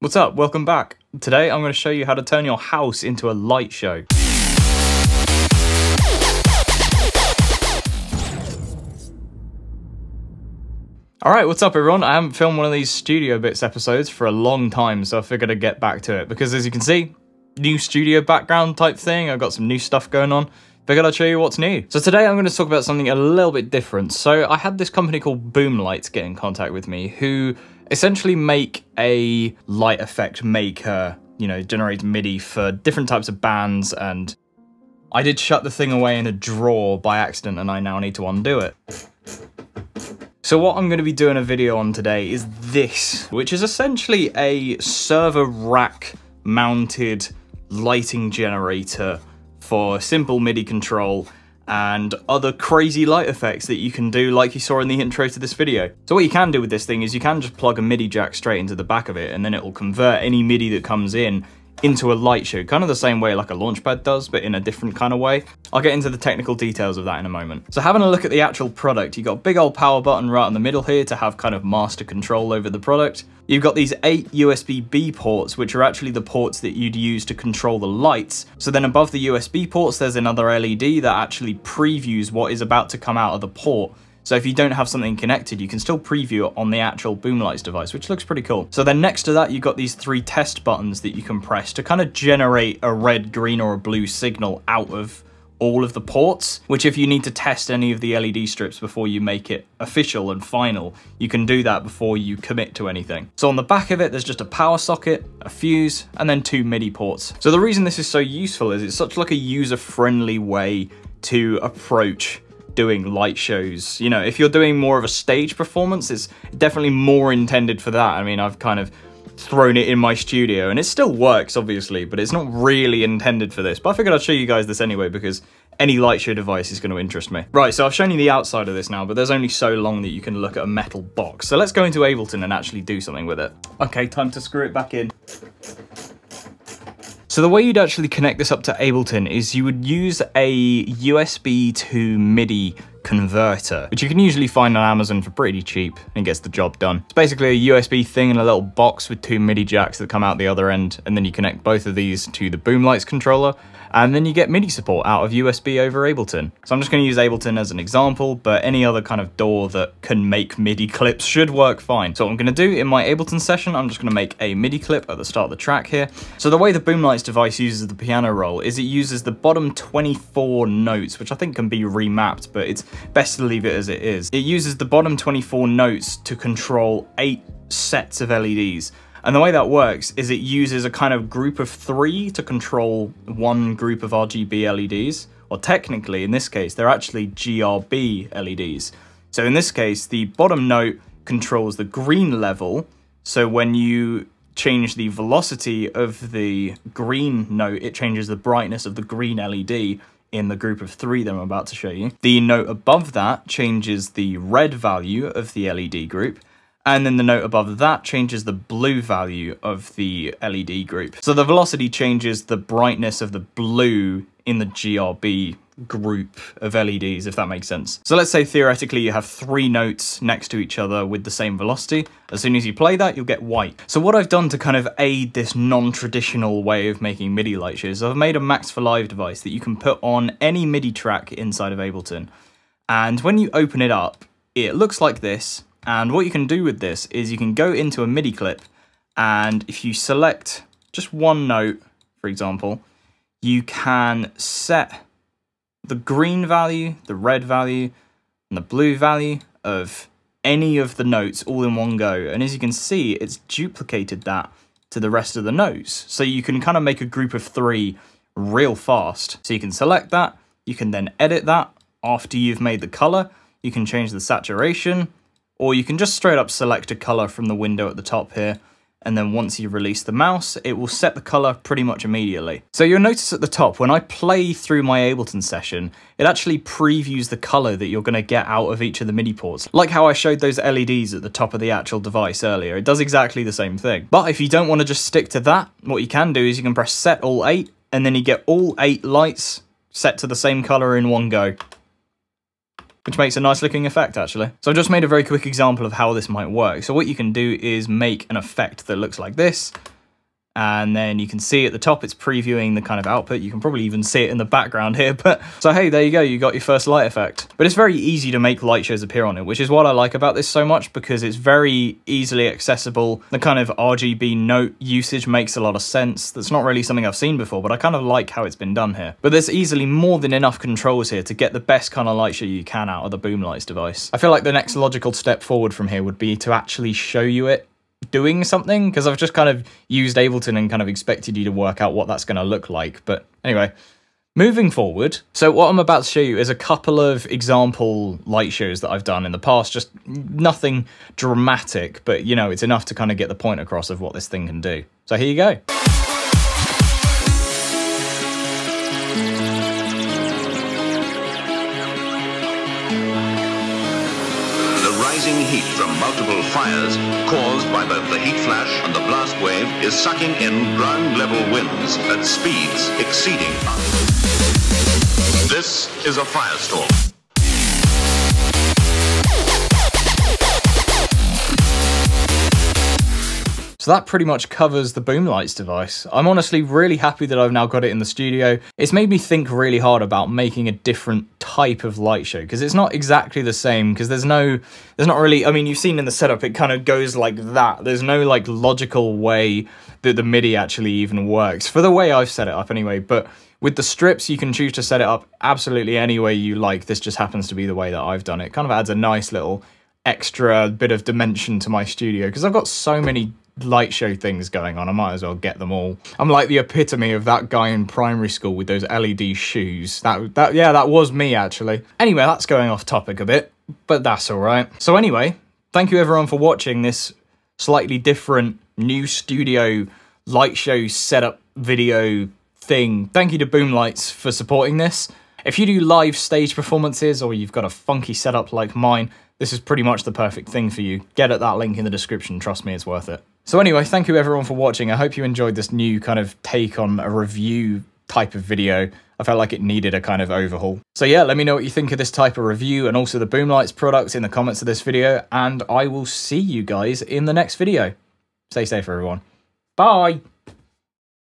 What's up? Welcome back. Today I'm going to show you how to turn your house into a light show. Alright, what's up everyone? I haven't filmed one of these Studio Bits episodes for a long time, so I figured I'd get back to it because as you can see, new studio background type thing, I've got some new stuff going on. Figured I'd show you what's new. So today I'm going to talk about something a little bit different. So I had this company called Boomlights get in contact with me who essentially make a light effect maker, generates MIDI for different types of bands, and I did shut the thing away in a drawer by accident and I now need to undo it. So what I'm going to be doing a video on today is this, which is essentially a server rack mounted lighting generator for simple MIDI control and other crazy light effects that you can do like you saw in the intro to this video. So what you can do with this thing is you can just plug a MIDI jack straight into the back of it and then it will convert any MIDI that comes in into a light show, kind of the same way like a Launchpad does, but in a different kind of way. I'll get into the technical details of that in a moment. So having a look at the actual product, you've got a big old power button right in the middle here to have kind of master control over the product. You've got these 8 USB-B ports, which are actually the ports that you'd use to control the lights. So then above the USB ports, there's another LED that actually previews what is about to come out of the port. So if you don't have something connected, you can still preview it on the actual Boomlights device, which looks pretty cool. So then next to that, you've got these 3 test buttons that you can press to kind of generate a red, green, or a blue signal out of all of the ports, which if you need to test any of the LED strips before you make it official and final, you can do that before you commit to anything. So on the back of it, there's just a power socket, a fuse, and then 2 MIDI ports. So the reason this is so useful is it's such like a user-friendly way to approach doing light shows. If you're doing more of a stage performance, it's definitely more intended for that. I mean, I've kind of thrown it in my studio and it still works obviously, but it's not really intended for this. But I figured I'd show you guys this anyway because any light show device is going to interest me. Right, so I've shown you the outside of this now, but there's only so long that you can look at a metal box. So let's go into Ableton and actually do something with it. Okay, time to screw it back in. So the way you'd actually connect this up to Ableton is you would use a USB to MIDI converter, which you can usually find on Amazon for pretty cheap and gets the job done. It's basically a USB thing in a little box with 2 MIDI jacks that come out the other end, and then you connect both of these to the Boomlights controller, and then you get MIDI support out of USB over Ableton. So I'm just going to use Ableton as an example, but any other kind of DAW that can make MIDI clips should work fine. So what I'm going to do in my Ableton session, I'm just going to make a MIDI clip at the start of the track here. So the way the Boomlights device uses the piano roll is it uses the bottom 24 notes, which I think can be remapped, but it's best to leave it as it is. It uses the bottom 24 notes to control 8 sets of LEDs. And the way that works is it uses a kind of group of 3 to control one group of RGB LEDs. Or technically, in this case, they're actually GRB LEDs. So in this case, the bottom note controls the green level. So when you change the velocity of the green note, it changes the brightness of the green LED in the group of 3 that I'm about to show you. The note above that changes the red value of the LED group. And then the note above that changes the blue value of the LED group. So the velocity changes the brightness of the blue in the GRB group of LEDs, if that makes sense. So let's say theoretically you have 3 notes next to each other with the same velocity. As soon as you play that, you'll get white. So what I've done to kind of aid this non-traditional way of making MIDI light shows, I've made a Max for Live device that you can put on any MIDI track inside of Ableton. And when you open it up, it looks like this. And what you can do with this is you can go into a MIDI clip, and if you select just one note, for example, you can set the green value, the red value, and the blue value of any of the notes all in one go. And as you can see, it's duplicated that to the rest of the notes. So you can kind of make a group of 3 real fast. So you can select that, you can then edit that after you've made the color, you can change the saturation, or you can just straight up select a color from the window at the top here, and then once you release the mouse, it will set the color pretty much immediately. So you'll notice at the top, when I play through my Ableton session, it actually previews the color that you're gonna get out of each of the MIDI ports. Like how I showed those LEDs at the top of the actual device earlier, it does exactly the same thing. But if you don't wanna just stick to that, what you can do is you can press set all 8, and then you get all 8 lights set to the same color in one go. which makes a nice looking effect actually. So I've just made a very quick example of how this might work. So what you can do is make an effect that looks like this. And then you can see at the top, it's previewing the kind of output. You can probably even see it in the background here. But so, hey, there you go. You got your first light effect. But it's very easy to make light shows appear on it, which is what I like about this so much, because it's very easily accessible. The kind of RGB note usage makes a lot of sense. That's not really something I've seen before, but I kind of like how it's been done here. But there's easily more than enough controls here to get the best kind of light show you can out of the boom lights device. I feel like the next logical step forward from here would be to actually show you it doing something, because I've just kind of used Ableton and kind of expected you to work out what that's going to look like. But anyway, moving forward, so what I'm about to show you is a couple of example light shows that I've done in the past, just nothing dramatic, but you know, it's enough to kind of get the point across of what this thing can do. So here you go. Heat from multiple fires caused by both the heat flash and the blast wave is sucking in ground level winds at speeds exceeding. This is a firestorm. So that pretty much covers the boom lights device. I'm honestly really happy that I've now got it in the studio. It's made me think really hard about making a different type of light show, because it's not exactly the same, because there's not really, I mean, you've seen in the setup, it kind of goes like that. There's no like logical way that the MIDI actually even works, for the way I've set it up anyway. But with the strips, you can choose to set it up absolutely any way you like. This just happens to be the way that I've done it. It kind of adds a nice little extra bit of dimension to my studio, because I've got so many light show things going on, I might as well get them all. I'm like the epitome of that guy in primary school with those LED shoes. That was me, actually. Anyway, that's going off topic a bit, but that's all right. So anyway, thank you everyone for watching this slightly different new studio light show setup video thing. Thank you to Boomlights for supporting this. If you do live stage performances, or you've got a funky setup like mine, this is pretty much the perfect thing for you. Get at that link in the description, trust me, it's worth it. So anyway, thank you everyone for watching. I hope you enjoyed this new kind of take on a review type of video. I felt like it needed a kind of overhaul. So yeah, let me know what you think of this type of review and also the Boomlights products in the comments of this video, and I will see you guys in the next video. Stay safe, everyone. Bye!